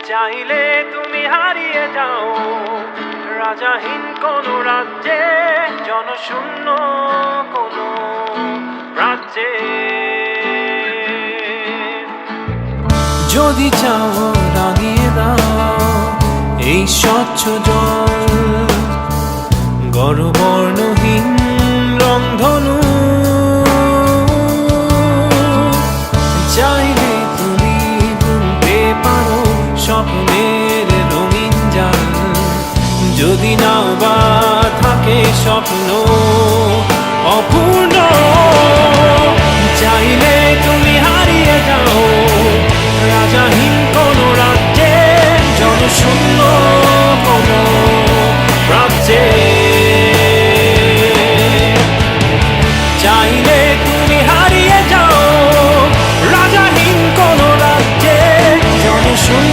চাইলে তুমি হারিয়ে যাও রাজাহীন কোন রাজ্যে, জনশূন্য কোন রাজ্যে। যদি চাও রাঙিয়ে দাও এই স্বচ্ছ জল, গর্বর্ণহীন রংধনু। চাইলে তুমি বুনতে পারো স্বপ্নের রঙিন জাল, যদি নাও বা থাকে স্বপ্ন অপূর্ণ। চাইলে তুমি হারিয়ে যাও রাজাহীন কোন রাজ্যে, জনশূন্য কোন রাজ্যে। চাইলে তুমি হারিয়ে যাও রাজাহীন কোন রাজ্যে, জনশূন্য